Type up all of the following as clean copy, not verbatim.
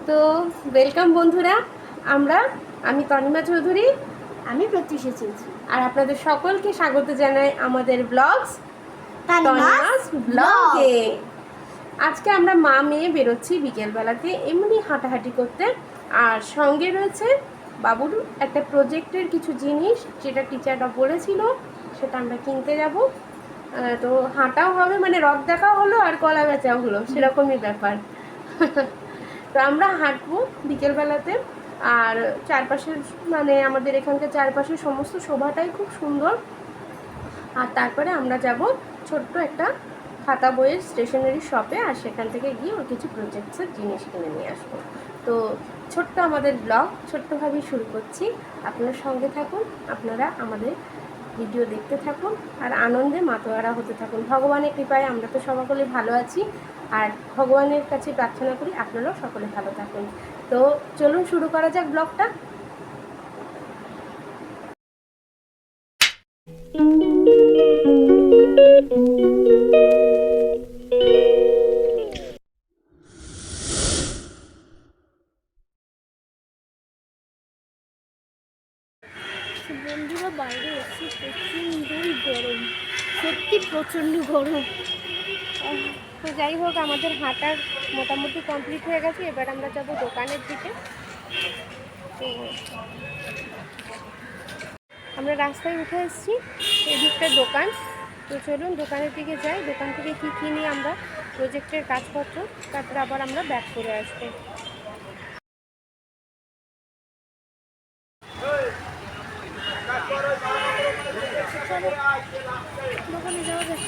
তো ওয়েলকাম বন্ধুরা, আমি তনিমা চৌধুরী, আমি প্রত্যুষা চৌধুরী, আর আপনাদের সকলকে স্বাগত জানাই আমাদের ব্লগস তনিমাস ব্লগে। আজকে আমরা মা মেয়ে বেরোচ্ছি বিকেলবেলাতে এমনি হাঁটাহাঁটি করতে, আর সঙ্গে রয়েছে বাবুর একটা প্রজেক্টের কিছু জিনিস, যেটা টিচাররা বলেছিল সেটা আমরা কিনতে যাব। তো হাঁটাও হবে, মানে রথ দেখাও হলো আর কলা বেচাও হলো, সেরকমই ব্যাপার। তো আমরা হাঁটবো বিকেলবেলাতে, আর চারপাশের মানে আমাদের এখানকার চারপাশের সমস্ত শোভাটাই খুব সুন্দর। আর তারপরে আমরা যাব ছোট্ট একটা খাতা বইয়ের স্টেশনারি শপে, আর সেখান থেকে গিয়ে ওর কিছু প্রজেক্টসের জিনিস কিনে নিয়ে আসবো। তো ছোট্ট আমাদের ব্লগ ছোট্টভাবেই শুরু করছি। আপনারা সঙ্গে থাকুন, আপনারা আমাদের ভিডিও দেখতে থাকুন আর আনন্দে মাতোয়ারা হতে থাকুন। ভগবানের কৃপায় আমরা তো সকলে ভালো আছি, আর ভগবানের কাছে প্রার্থনা করি আপনারাও সকলে ভালো থাকুন। তো চলুন শুরু করা যাক ব্লগটা। বন্ধুরা বাইরে এসে প্রচণ্ডই গরম, সত্যি প্রচণ্ড গরম। তো যাই হোক, আমাদের হাঁটার মোটামুটি কমপ্লিট হয়ে গেছে। এবার আমরা যাব দোকানের দিকে। তো আমরা রাস্তায় উঠে এসেছি, এদিকটা দোকান। তো চলুন দোকানের দিকে যাই, দোকান থেকে কী কিনি আমরা প্রজেক্টের কাজপত্র, তারপরে আবার আমরা ব্যাক করে আসবো। দোকানে যাওয়া যাক।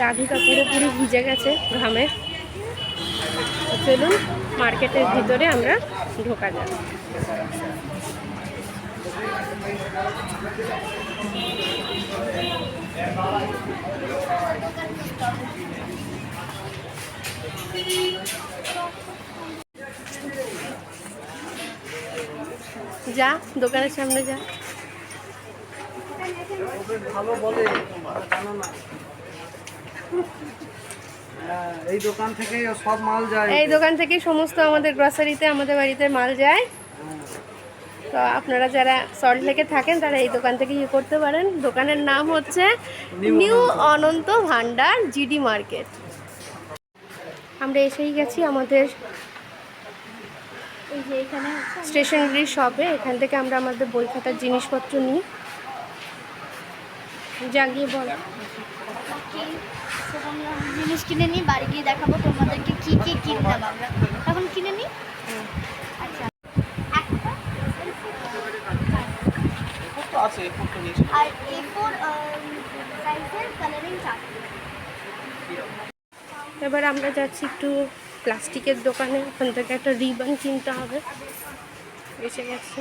রাধিকা পুরোপুরি ভিজে গেছে ঘামে। চলুন মার্কেটের ভিতরে আমরা ঢোকা যাক। যা দোকানের সামনে যা। ভালো বলে জানো না, এই দোকান থেকে সব মাল যায়, এই দোকান থেকে সমস্ত আমাদের গ্রসারিতে আমাদের বাড়িতে মাল যায়। তো আপনারা যারা সল্টলেকে থাকেন তারা এই দোকান থেকে ইয়ে করতে পারেন। দোকানের নাম হচ্ছে নিউ অনন্ত ভান্ডার, জিডি মার্কেট। আমরা এসেই গেছি আমাদের এই যে এখানে স্টেশনারি শপে। এখান থেকে আমরা আমাদের বই খাতার জিনিসপত্র নিই। জাগিয়ে বল। জিনিস কিনে নিই, বাড়ি গিয়ে দেখাবো তোমাদেরকে কি কি কিনলাম আমরা। এখন কিনে নিই। আচ্ছা, আছে আর A4 সাইজের কালারিং চার্ট। এবার আমরা যাচ্ছি একটু প্লাস্টিকের দোকানে, ওখান থেকে একটা রিবন কিনতে হবে। এসে গেছি।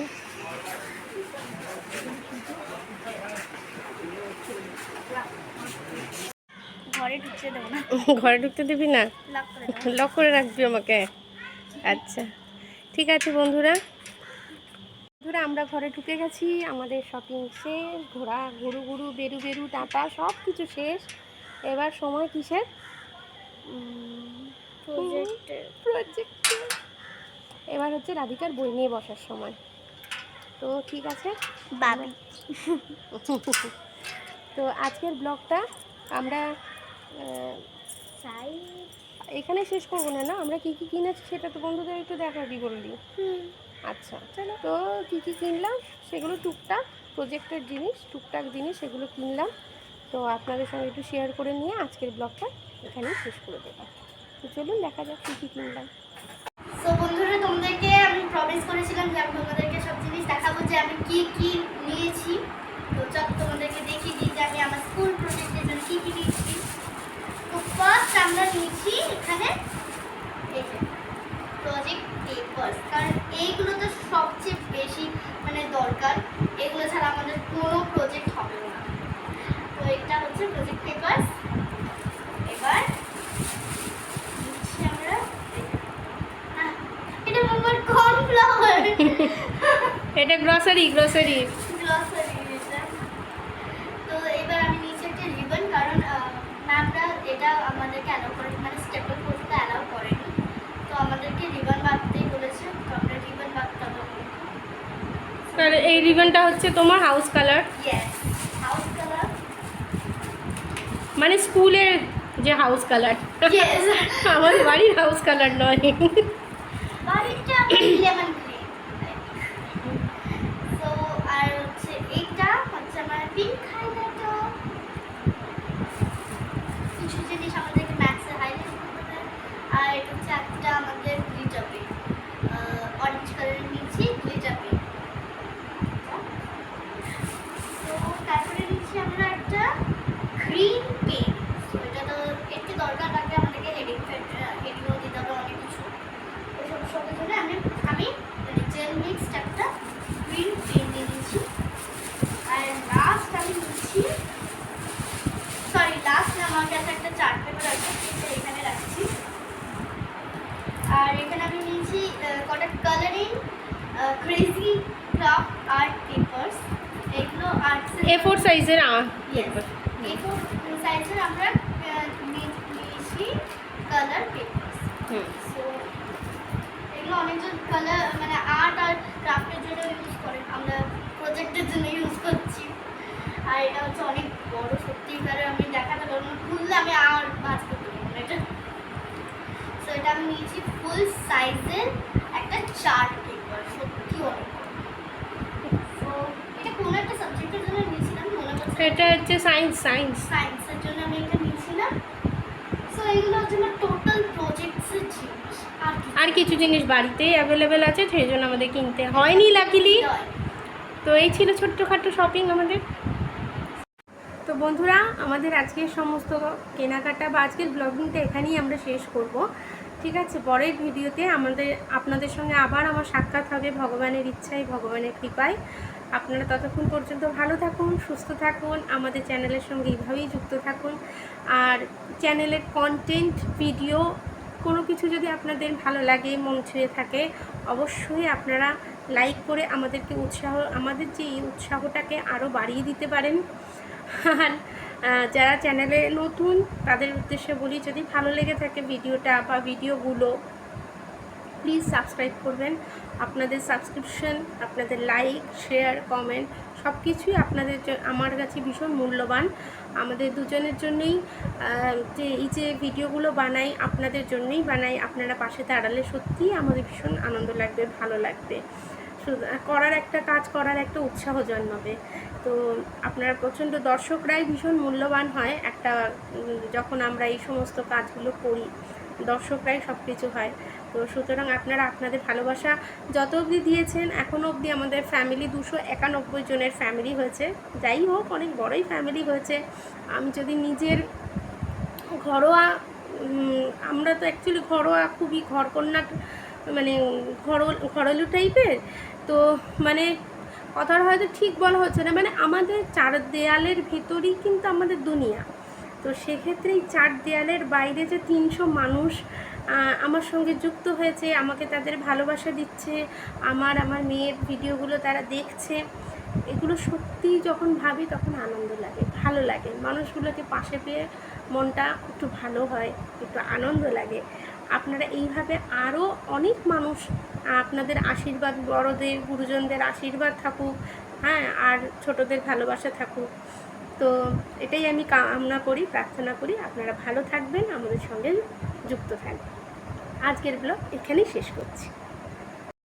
ঘরে ঢুকতে দেবো না, ঘরে ঢুকতে দিবি না? লক করে দেবো। লক করে রাখবি আমাকে? আচ্ছা ঠিক আছে বন্ধুরা, আমরা ঘরে ঢুকে গেছি। আমাদের শপিং শেষ, ঘোরা ঘুরু ঘুরু বেরু বেরু টাটা সব কিছু শেষ। এবার সময় কিসের? প্রজেক্ট। এবার হচ্ছে রাধিকার বই নিয়ে বসার সময়। তো ঠিক আছে বাবি। তো আজকের ব্লগটা আমরা চাই এখানে শেষ করবো না। না, আমরা কী কী কিনেছি সেটা তো বন্ধুদের একটু দেখাবি বললি। আচ্ছা চলো, তো কী কী কিনলাম সেগুলো টুকটাক প্রজেক্টের জিনিস, টুকটাক জিনিস সেগুলো কিনলাম। তো আপনাদের সঙ্গে একটু শেয়ার করে নিয়ে আজকের ব্লগটা এখানেই শেষ করে দেবো। তো চলুন দেখা যাক কী কী কিনলাম। তো বন্ধুরা, তোমাদেরকে আমি প্রমিস করেছিলাম যে আমি তোমাদেরকে সব জিনিস দেখাবো যে আমি কি কি নিয়েছি। তো চল তোমাদেরকে দেখিয়ে দিই যে আমি আমার স্কুল প্রজেক্টের জন্য কি কি নিয়েছি। তো ফার্স্ট আমরা নিয়েছি এখানে এই যে প্রজেক্ট পেপারস, কারণ এইগুলো তো সবচেয়ে বেশি মানে দরকার। এগুলো ছাড়া আমাদের কোনো প্রজেক্ট হবে না। তো এটা হচ্ছে প্রজেক্ট পেপারস। এবার নিচ্ছি আমরা এটা এটা গ্রসারি গ্রসারি। গ্লসারি এটা। তো এবার আমি নিচে একটা রিবন, কারণ ম্যামরা এটা আমাদেরকে অ্যালাউ করে, মানে স্টেপল করতে অ্যালাউ করেনি, তো আমাদেরকে রিবন বাঁধতেই বলেছে, তো আমরা রিবন বাঁধতে হবে। আর এই রিবনটা হচ্ছে তোমার house colour, yes, house colour. মানে স্কুলের যে হাউস কালার, ইয়েস, আমাদের বাড়ির হাউস কালার নয়। বাড়িটা লেমন গ্রিন। তো আর হচ্ছে এইটা হচ্ছে আমার পিঙ্ক হাইলাইটার। কিছু জিনিস আমাদেরকে ম্যাক্সে হাইলাইট করতে দেয়। আর এটা হচ্ছে একটা আমাদের গ্লিটার পেন, অরেঞ্জ কালারের নিচে গ্লিটার পেন। তো তারপরে নিচ্ছি আমরা একটা গ্রিন পেন। তো এটা তো একটু দরকার লাগে আমাদেরকে, হেডিংও দিতে হবে অনেক কিছু। ওইসব সবের জন্য আমি জেল মিক্সড একটা গ্রিন পেন নিয়ে নিচ্ছি। আর লাস্ট আমি নিচ্ছি, লাস্ট আমার কাছে একটা চার্ট পেপার আছে, সেটা এখানে রাখছি। আর এখানে আমি নিয়েছি কটা colouring crazy craft art papers. এগুলো A4 সাইজের A4 সাইজের আমরা নিয়েছি কালার পেপারস। সো এগুলো অনেকজন কালার মানে আর্ট আর ক্রাফটের জন্য ইউজ করে, আমরা প্রজেক্টের জন্য ইউজ করছি। আর এটা হচ্ছে অনেক বড়, সত্যিকারের আমি দেখাতে পারবো না, খুললে আমি আর ভাজ করতে পারবো না এটা। সো এটা আমি নিয়েছি ফুল সাইজের একটা চার্ট পেপার, সত্যি অনেক বড়। সো এটা কোনো একটা সাবজেক্টের জন্য নিয়েছিলাম, মনে করছে এটা হচ্ছে সায়েন্সের জন্য আমি এটা নিয়েছিলাম। সো এগুলো হচ্ছে আমার টোটাল প্রজেক্টসের জিনিস। আর কিছু জিনিস বাড়িতেই অ্যাভেলেবেল আছে, সেই জন্য আমাদের কিনতে হয়নি লাকিলি। তো এই ছিল ছোট্টখাটো শপিং আমাদের। তো বন্ধুরা, আমাদের আজকের সমস্ত কেনাকাটা বা আজকের ব্লগিংটা এখানেই আমরা শেষ করব, ঠিক আছে? পরের ভিডিওতে আপনাদের সঙ্গে আবার আমার সাক্ষাৎ হবে, ভগবানের ইচ্ছায়, ভগবানের কৃপায়। আপনারা ততক্ষণ পর্যন্ত ভালো থাকুন, সুস্থ থাকুন, আমাদের চ্যানেলের সঙ্গে এইভাবেই যুক্ত থাকুন। আর চ্যানেলের কন্টেন্ট, ভিডিও কোনো কিছু যদি আপনাদের ভালো লাগে, মন ছুঁয়ে থাকে, অবশ্যই আপনারা লাইক করে আমাদেরকে আমাদের যে এই উৎসাহটাকে আরও বাড়িয়ে দিতে পারেন। আর যারা চ্যানেলে নতুন তাদের উদ্দেশ্যে বলি, যদি ভালো লেগে থাকে ভিডিওটা বা ভিডিওগুলো, প্লিজ সাবস্ক্রাইব করবেন। আপনাদের সাবস্ক্রিপশন, আপনাদের লাইক, শেয়ার, কমেন্ট সব কিছুই আমার কাছে ভীষণ মূল্যবান। আমাদের দুজনের জন্যই এই যে ভিডিওগুলো বানাই, আপনাদের জন্যই বানাই। আপনারা পাশে দাঁড়ালে সত্যিই আমাদের ভীষণ আনন্দ লাগবে, ভালো লাগবে। করার একটা কাজ করার একটা উৎসাহ জন্মাবে। তো আপনারা প্রচণ্ড দর্শকরাই ভীষণ মূল্যবান হয় একটা, যখন আমরা এই সমস্ত কাজগুলো করি, দর্শকরাই সব কিছু হয়। তো সুতরাং আপনারা আপনাদের ভালোবাসা যত অবধি দিয়েছেন, এখনও অবধি আমাদের ফ্যামিলি 291 জনের ফ্যামিলি হয়েছে। যাই হোক, অনেক বড়ই ফ্যামিলি হয়েছে। আমি যদি নিজের ঘরোয়া, আমরা তো অ্যাকচুয়ালি ঘরোয়া, খুবই ঘরকন্যা, মানে ঘরোলু টাইপের। তো মানে কথাটা হয়তো ঠিক বলা হচ্ছে না, মানে আমাদের চার দেয়ালের ভেতরেই কিন্তু আমাদের দুনিয়া। তো সেক্ষেত্রে এই চার দেয়ালের বাইরে যে 300 মানুষ আমার সঙ্গে যুক্ত হয়েছে, আমাকে তাদের ভালোবাসা দিচ্ছে, আমার মেয়ের ভিডিওগুলো তারা দেখছে, এগুলো সত্যিই যখন ভাবি তখন আনন্দ লাগে, ভালো লাগে। মানুষগুলোকে পাশে পেয়ে মনটা একটু ভালো হয়, একটু আনন্দ লাগে। আপনারা এইভাবে আরও অনেক মানুষ, আপনাদের আশীর্বাদ, বড়দের গুরুজনদের আশীর্বাদ থাকুক, হ্যাঁ, আর ছোটদের ভালোবাসা থাকুক। তো এটাই আমি কামনা করি, প্রার্থনা করি। আপনারা ভালো থাকবেন, আমাদের সঙ্গে যুক্ত থাকবেন। আজকের ব্লগ এখানেই শেষ করছি।